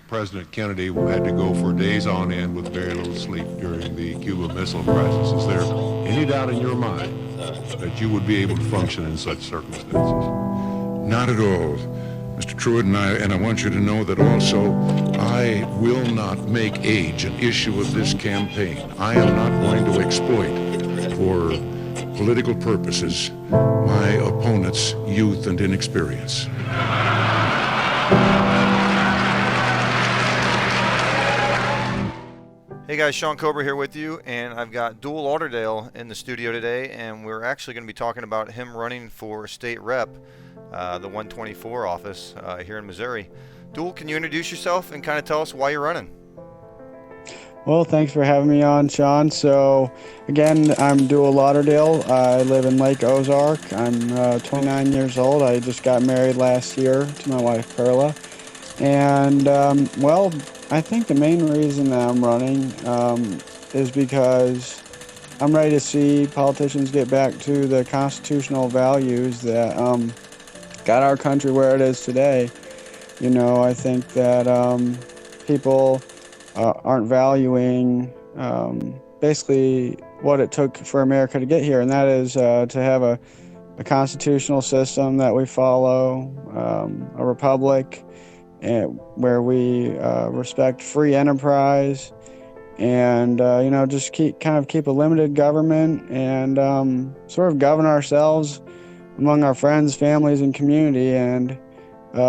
President Kennedy had to go for days on end with very little sleep during the Cuba Missile Crisis. Is there any doubt in your mind that you would be able to function in such circumstances? Not at all, Mr. Truitt, and I want you to know that also I will not make age an issue of this campaign. I am not going to exploit for political purposes my opponent's youth and inexperience. Hey guys, Shawn Kober here with you, and I've got Duell Lauderdale in the studio today, and we're actually going to be talking about him running for state rep, the 124 office here in Missouri. Duell, can you introduce yourself and kind of tell us why you're running? Well, thanks for having me on, Shawn. So, again, I'm Duell Lauderdale. I live in Lake Ozark. I'm 29 years old. I just got married last year to my wife, Perla. And, well, I think the main reason that I'm running is because I'm ready to see politicians get back to the constitutional values that got our country where it is today. You know, I think that people aren't valuing basically what it took for America to get here, and that is to have a constitutional system that we follow, a republic, where we respect free enterprise, and you know, just keep a limited government and sort of govern ourselves among our friends, families, and community, and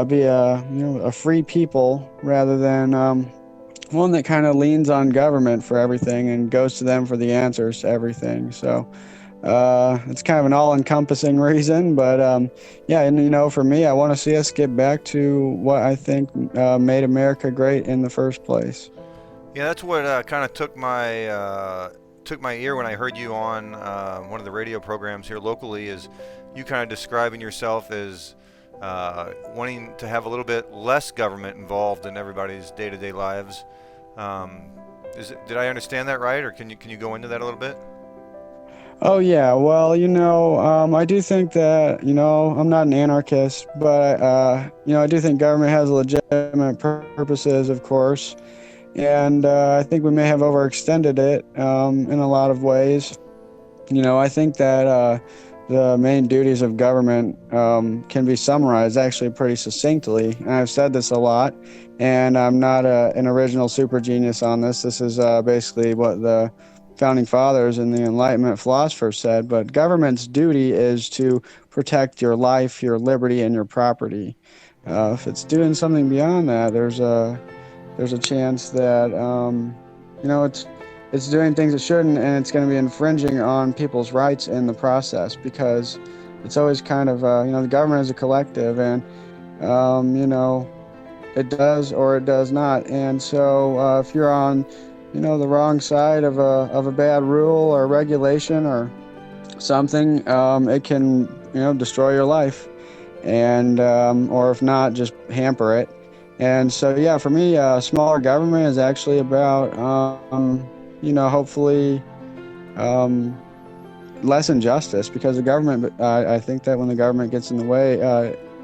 be a free people rather than one that kind of leans on government for everything and goes to them for the answers to everything. So it's kind of an all-encompassing reason, but yeah, and you know, for me, I want to see us get back to what I think made America great in the first place. Yeah, that's what kind of took my ear when I heard you on one of the radio programs here locally, is you kind of describing yourself as wanting to have a little bit less government involved in everybody's day-to-day lives. Did I understand that right, or can you go into that a little bit? Oh yeah, well, you know, I do think that, you know, I'm not an anarchist, but you know, I do think government has legitimate purposes, of course, and I think we may have overextended it in a lot of ways. You know, I think that the main duties of government can be summarized actually pretty succinctly, and I've said this a lot, and I'm not an original super genius on this. This is basically what the founding fathers and the Enlightenment philosophers said, but government's duty is to protect your life, your liberty, and your property. If it's doing something beyond that, there's a chance that you know, it's doing things it shouldn't, and it's going to be infringing on people's rights in the process, because it's always kind of you know, the government is a collective, and you know, it does or it does not. And so if you're on, you know, the wrong side of a bad rule or regulation or something, it can, you know, destroy your life, and or if not, just hamper it. And so yeah, for me, smaller government is actually about you know, hopefully less injustice, because the government, I think that when the government gets in the way,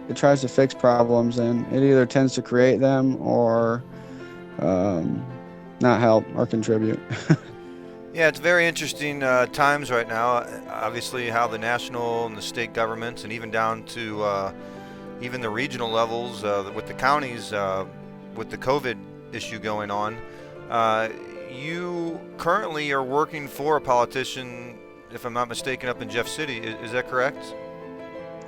it tries to fix problems, and it either tends to create them or not help or contribute. Yeah, it's very interesting times right now. Obviously, how the national and the state governments, and even down to even the regional levels with the counties, with the COVID issue going on. You currently are working for a politician, if I'm not mistaken, up in Jeff City. Is that correct?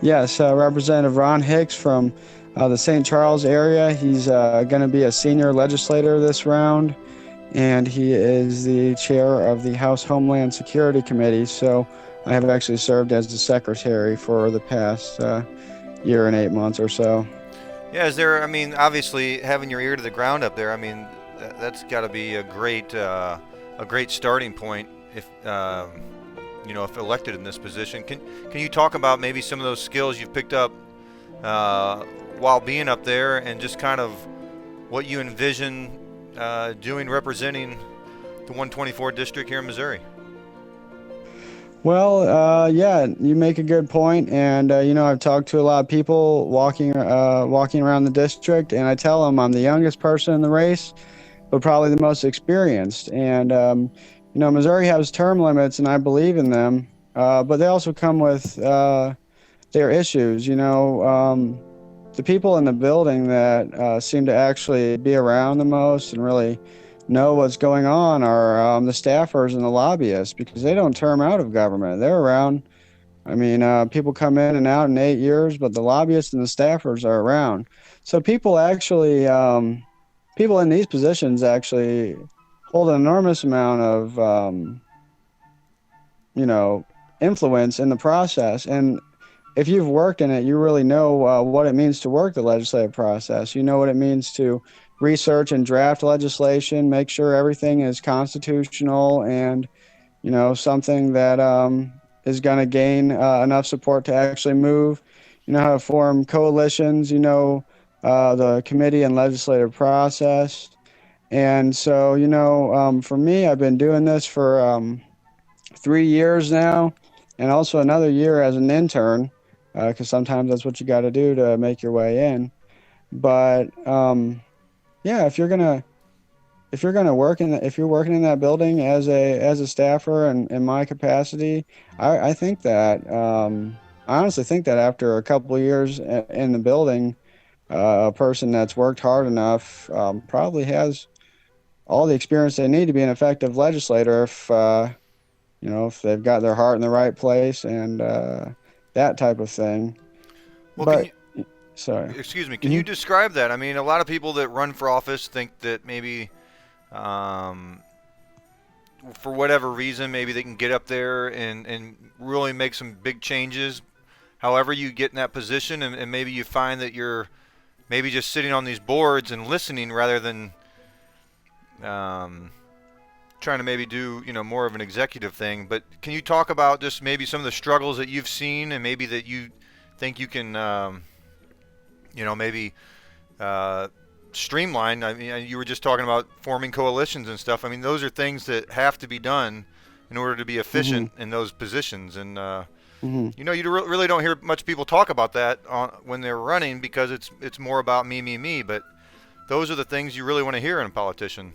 Yes, Representative Ron Hicks from the St. Charles area. He's going to be a senior legislator this round, and he is the chair of the House Homeland Security Committee. So I have actually served as the secretary for the past year and 8 months or so. Yeah, is there, I mean, obviously having your ear to the ground up there, I mean, that's got to be a great starting point if you know, if elected in this position. Can you talk about maybe some of those skills you've picked up while being up there, and just kind of what you envision doing representing the 124 district here in Missouri? Well, yeah, you make a good point, and I've talked to a lot of people walking around the district, and I tell them I'm the youngest person in the race, but probably the most experienced. And Missouri has term limits, and I believe in them, but they also come with their issues. The people in the building that seem to actually be around the most and really know what's going on are the staffers and the lobbyists, because they don't term out of government. They're around. I mean, people come in and out in 8 years, but the lobbyists and the staffers are around. So people in these positions actually hold an enormous amount of, influence in the process. And if you've worked in it, you really know what it means to work the legislative process. You know what it means to research and draft legislation, make sure everything is constitutional and, something that is going to gain enough support to actually move. You know how to form coalitions, the committee and legislative process. And so, for me, I've been doing this for 3 years now, and also another year as an intern, because sometimes that's what you got to do to make your way in. But yeah, if you're working in that building as a staffer and in my capacity, I think that I honestly think that after a couple of years in the building, a person that's worked hard enough probably has all the experience they need to be an effective legislator if they've got their heart in the right place and that type of thing. Well, But sorry. excuse me, can you describe that? I mean, a lot of people that run for office think that maybe, for whatever reason, maybe they can get up there and really make some big changes. However, you get in that position, and maybe you find that you're maybe just sitting on these boards and listening rather than trying to maybe do more of an executive thing. But can you talk about just maybe some of the struggles that you've seen and maybe that you think you can maybe streamline? I mean, you were just talking about forming coalitions and stuff. I mean, those are things that have to be done in order to be efficient in those positions. And you really don't hear much people talk about that when they're running, because it's more about me. But those are the things you really want to hear in a politician.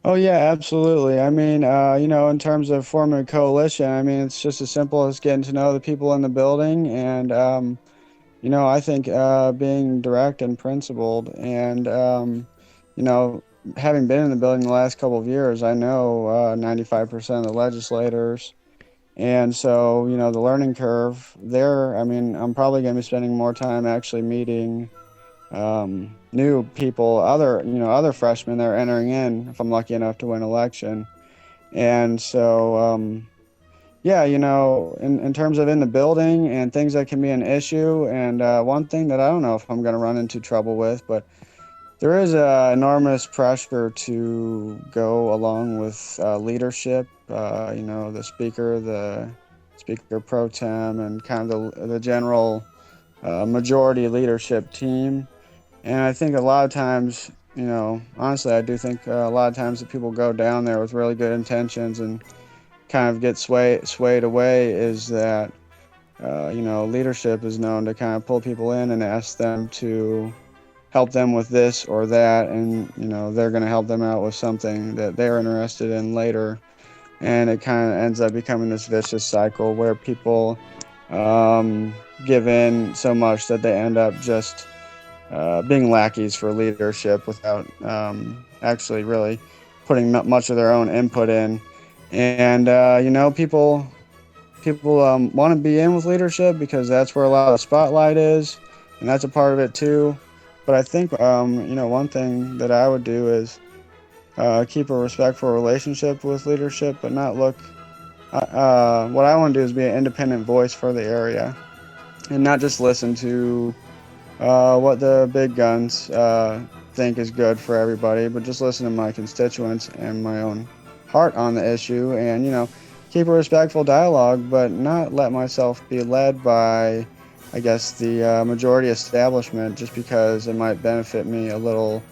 Oh yeah, absolutely. I mean, in terms of forming a coalition, I mean, it's just as simple as getting to know the people in the building, and I think being direct and principled, and having been in the building the last couple of years, I know 95% of the legislators, and so the learning curve there. I mean, I'm probably going to be spending more time actually meeting new people, other freshmen that are entering in, if I'm lucky enough to win election. And so, yeah, in terms of in the building and things that can be an issue, and one thing that I don't know if I'm going to run into trouble with, but there is enormous pressure to go along with leadership, the speaker pro tem, and kind of the general majority leadership team. And I think a lot of times, honestly, I do think a lot of times that people go down there with really good intentions and kind of get swayed away is that, leadership is known to kind of pull people in and ask them to help them with this or that. And, they're going to help them out with something that they're interested in later. And it kind of ends up becoming this vicious cycle where people give in so much that they end up just being lackeys for leadership without actually really putting much of their own input in. And people want to be in with leadership because that's where a lot of the spotlight is, and that's a part of it too. But I think one thing that I would do is keep a respectful relationship with leadership, but not look. What I want to do is be an independent voice for the area, and not just listen to what the big guns think is good for everybody, but just listen to my constituents and my own heart on the issue, and keep a respectful dialogue, but not let myself be led by, I guess, the majority establishment just because it might benefit me a little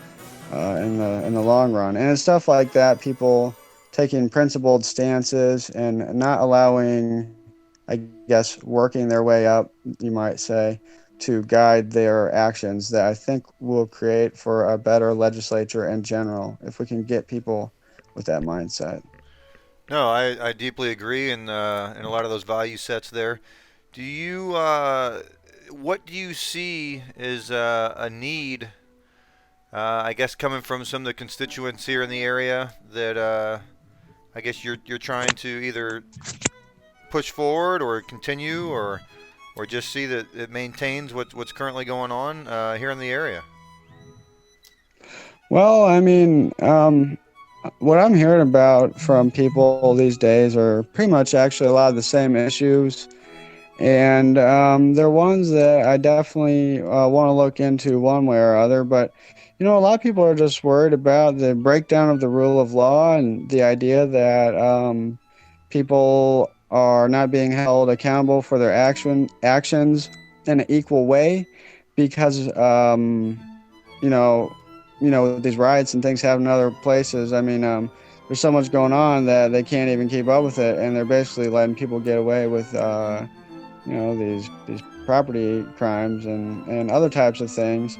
in the long run. And it's stuff like that people taking principled stances and not allowing, I guess, working their way up, you might say, to guide their actions, that I think will create for a better legislature in general if we can get people with that mindset. No, I deeply agree in a lot of those value sets there. Do you what do you see as a need? I guess coming from some of the constituents here in the area that I guess you're trying to either push forward or continue or just see that it maintains what's currently going on here in the area. Well, I mean, what I'm hearing about from people these days are pretty much actually a lot of the same issues. And they're ones that I definitely want to look into one way or other. But, a lot of people are just worried about the breakdown of the rule of law and the idea that people are not being held accountable for their actions in an equal way because, you know, with these riots and things happening in other places. I mean, there's so much going on that they can't even keep up with it, and they're basically letting people get away with, these property crimes and other types of things.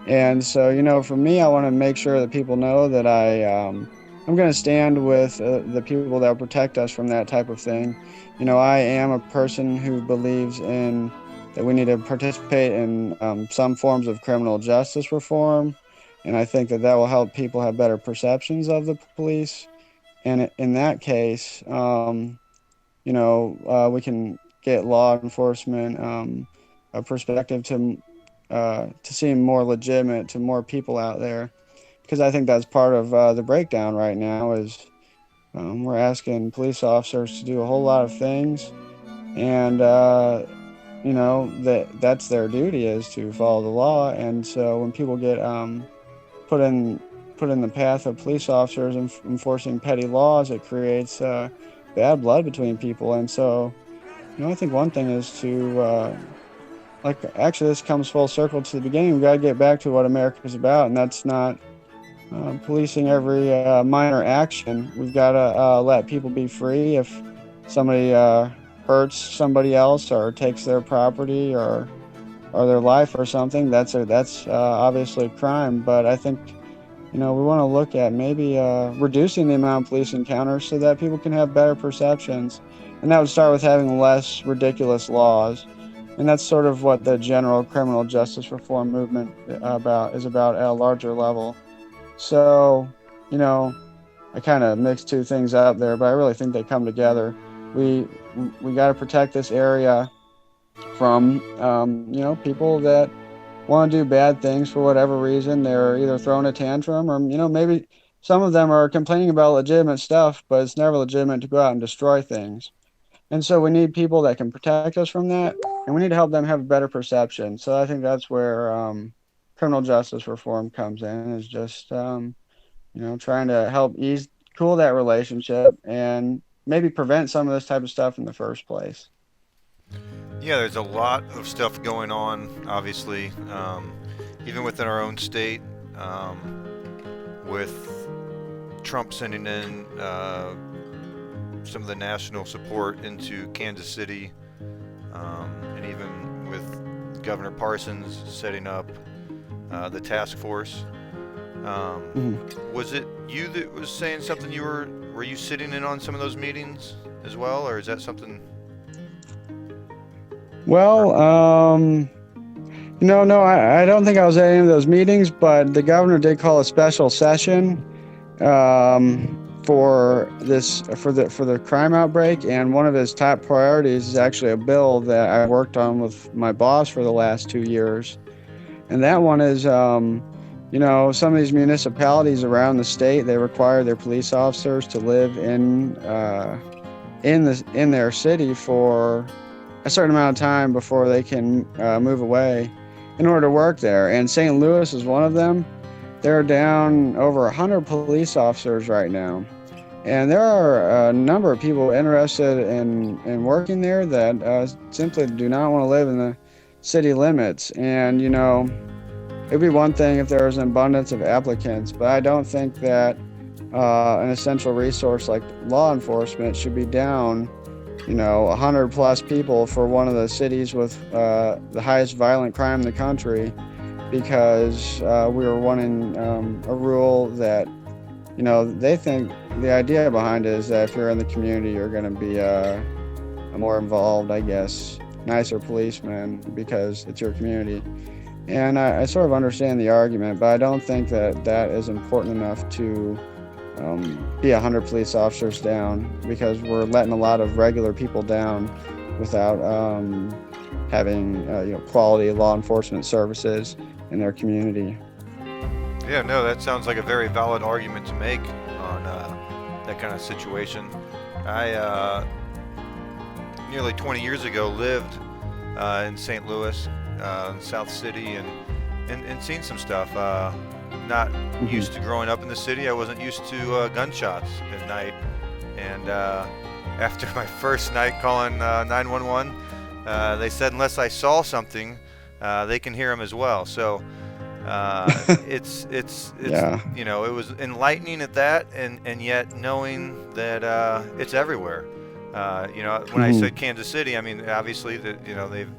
And so, for me, I want to make sure that people know that I'm going to stand with the people that will protect us from that type of thing. I am a person who believes in that we need to participate in some forms of criminal justice reform. And I think that will help people have better perceptions of the police. And in that case, we can get law enforcement a perspective to seem more legitimate to more people out there. Because I think that's part of the breakdown right now is we're asking police officers to do a whole lot of things. And, that's their duty is to follow the law. And so when people get put in the path of police officers enforcing petty laws, it creates bad blood between people. And so, I think one thing is to actually this comes full circle to the beginning. We got to get back to what America's about, and that's not policing every minor action. We've got to let people be free. If somebody hurts somebody else or takes their property or their life or something, that's obviously a crime. But I think we want to look at maybe reducing the amount of police encounters so that people can have better perceptions, and that would start with having less ridiculous laws. And that's sort of what the general criminal justice reform movement is about at a larger level. So, I kind of mixed two things up there, but I really think they come together. We got to protect this area from, people that want to do bad things for whatever reason. They're either throwing a tantrum or, maybe some of them are complaining about legitimate stuff, but it's never legitimate to go out and destroy things. And so we need people that can protect us from that, and we need to help them have a better perception. So I think that's where criminal justice reform comes in, is just, trying to help cool that relationship and maybe prevent some of this type of stuff in the first place. Yeah, there's a lot of stuff going on, obviously, even within our own state, with Trump sending in some of the national support into Kansas City, and even with Governor Parsons setting up the task force. Was it you that was saying something? Were you sitting in on some of those meetings as well, or is that something? Well, no, I don't think I was at any of those meetings, but the governor did call a special session for the crime outbreak, and one of his top priorities is actually a bill that I worked on with my boss for the last 2 years, and that one is, some of these municipalities around the state, they require their police officers to live in their city for a certain amount of time before they can move away in order to work there. And St. Louis is one of them. They're down over 100 police officers right now. And there are a number of people interested in working there that simply do not want to live in the city limits. And, it'd be one thing if there was an abundance of applicants, but I don't think that an essential resource like law enforcement should be down, 100 plus people for one of the cities with the highest violent crime in the country, because we were wanting a rule that, they think the idea behind it is that if you're in the community, you're going to be a more involved, I guess, nicer policeman because it's your community. And I sort of understand the argument, but I don't think that is important enough to be 100 police officers down, because we're letting a lot of regular people down without having quality law enforcement services in their community. Yeah, no, that sounds like a very valid argument to make on that kind of situation. I nearly 20 years ago lived in St. Louis, South City, and seen some stuff. Not used to growing up in the city. I wasn't used to gunshots at night. And after my first night calling 911, they said unless I saw something, they can hear them as well. So it's Yeah. it was enlightening at that, and yet knowing that it's everywhere. When I said Kansas City, I mean obviously that they've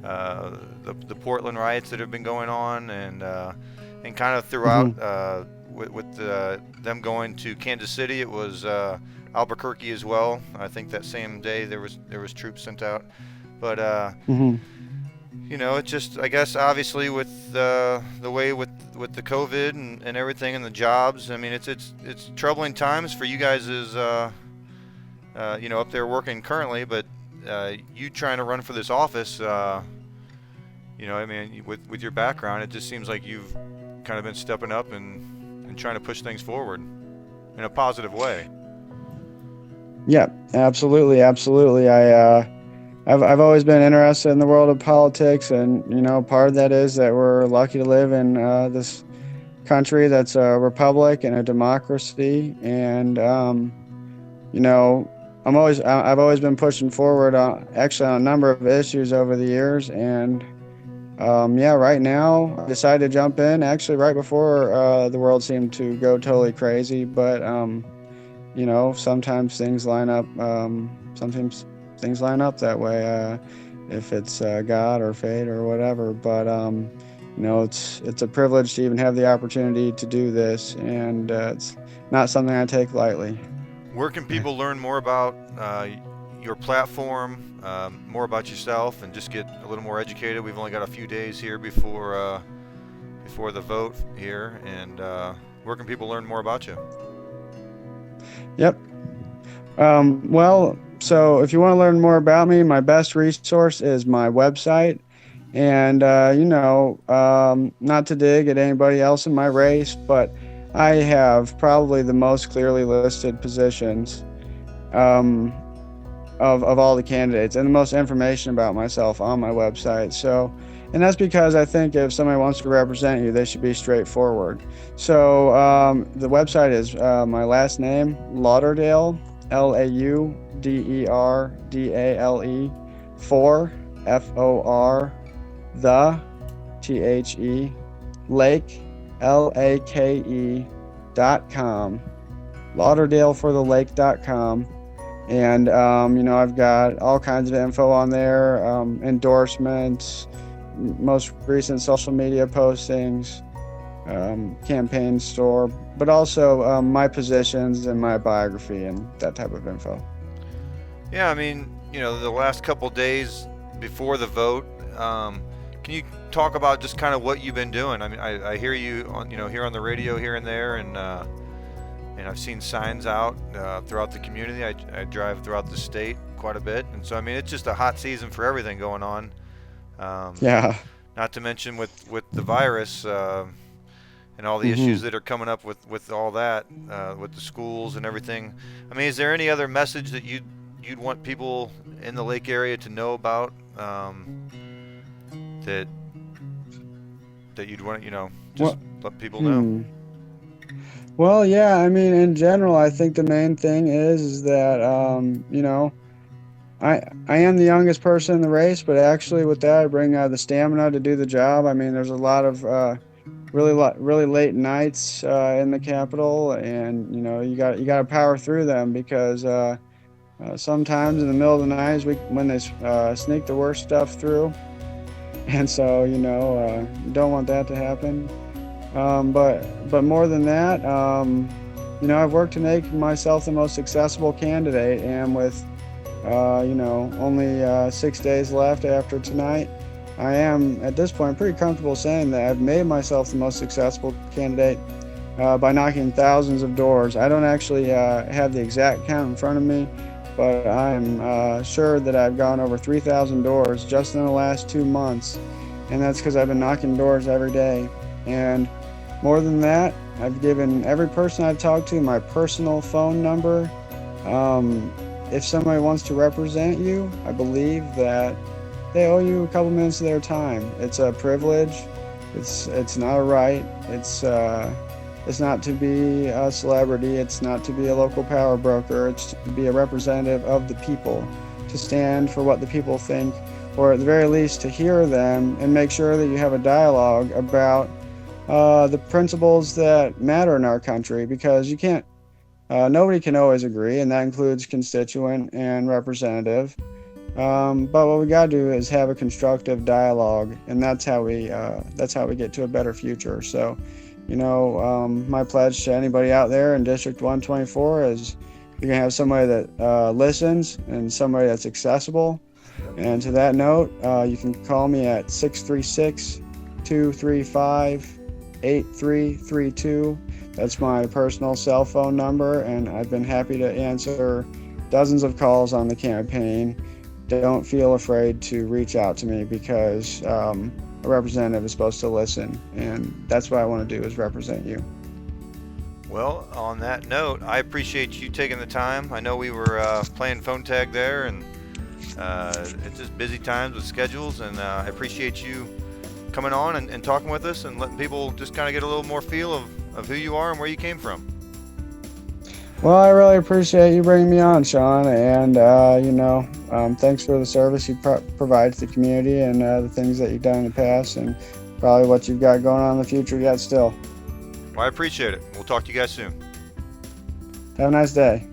the Portland riots that have been going on, and kind of throughout with them going to Kansas City, it was Albuquerque as well. I think that same day there was troops sent out, but it's just, I guess, obviously with the way with the COVID and everything and the jobs. I mean, it's troubling times for you guys as up there working currently, but you trying to run for this office. I mean, with your background, it just seems like you've kind of been stepping up and trying to push things forward in a positive way. Yeah, absolutely. I've always been interested in the world of politics, and part of that is that we're lucky to live in this country that's a republic and a democracy, and I've always been pushing forward actually on a number of issues over the years, and right now I decided to jump in actually right before the world seemed to go totally crazy, but sometimes things line up. Sometimes things line up that way, if it's God or fate or whatever. But it's a privilege to even have the opportunity to do this, and it's not something I take lightly. Where can people learn more about your platform, more about yourself, and just get a little more educated? We've only got a few days here before the vote here, and where can people learn more about you? Yep. So if you want to learn more about me, my best resource is my website. And, not to dig at anybody else in my race, but I have probably the most clearly listed positions of all the candidates, and the most information about myself on my website. So, and that's because I think if somebody wants to represent you, they should be straightforward. So the website is my last name, Lauderdale, Lauderdale, 4 FOR, THE, Lake, LAKE.com, LauderdaleForTheLake.com. And, I've got all kinds of info on there, endorsements, most recent social media postings, campaign store, but also my positions and my biography and that type of info. Yeah, I mean, the last couple days before the vote, can you talk about just kind of what you've been doing? I mean, I hear you on, here on the radio here and there, and I've seen signs out throughout the community. I drive throughout the state quite a bit, and so I mean, it's just a hot season for everything going on. Yeah. Not to mention with the virus and all the issues that are coming up with all that, with the schools and everything. I mean, is there any other message that you'd want people in the Lake area to know about, that you'd want just let people know? Well, yeah, I mean, in general, I think the main thing is that, I am the youngest person in the race, but actually with that, I bring the stamina to do the job. I mean, there's a lot of really late nights in the Capitol, and you got to power through them because sometimes in the middle of the night is when they sneak the worst stuff through, and so you don't want that to happen. But more than that, I've worked to make myself the most accessible candidate, and with only 6 days left after tonight, I am at this point pretty comfortable saying that I've made myself the most accessible candidate by knocking thousands of doors. I don't actually have the exact count in front of me, but I'm sure that I've gone over 3,000 doors just in the last 2 months, and that's because I've been knocking doors every day. And more than that, I've given every person I've talked to my personal phone number. If somebody wants to represent you, I believe that they owe you a couple minutes of their time. It's a privilege. It's not a right. It's not to be a celebrity. It's not to be a local power broker. It's to be a representative of the people, to stand for what the people think, or at the very least to hear them and make sure that you have a dialogue about the principles that matter in our country, because you can't, nobody can always agree, and that includes constituent and representative. But what we gotta do is have a constructive dialogue, and that's how we get to a better future. So, my pledge to anybody out there in District 124 is you're gonna have somebody that listens and somebody that's accessible. And to that note, you can call me at 636-235-8332. That's my personal cell phone number, and I've been happy to answer dozens of calls on the campaign. Don't feel afraid to reach out to me, because a representative is supposed to listen, and that's what I want to do, is represent you. Well, on that note, I appreciate you taking the time. I know we were playing phone tag there, and it's just busy times with schedules, and I appreciate you coming on and talking with us and letting people just kind of get a little more feel of who you are and where you came from. Well, I really appreciate you bringing me on, Shawn, and thanks for the service you provide to the community, and the things that you've done in the past, and probably what you've got going on in the future yet still. Well, I appreciate it. We'll talk to you guys soon. Have a nice day.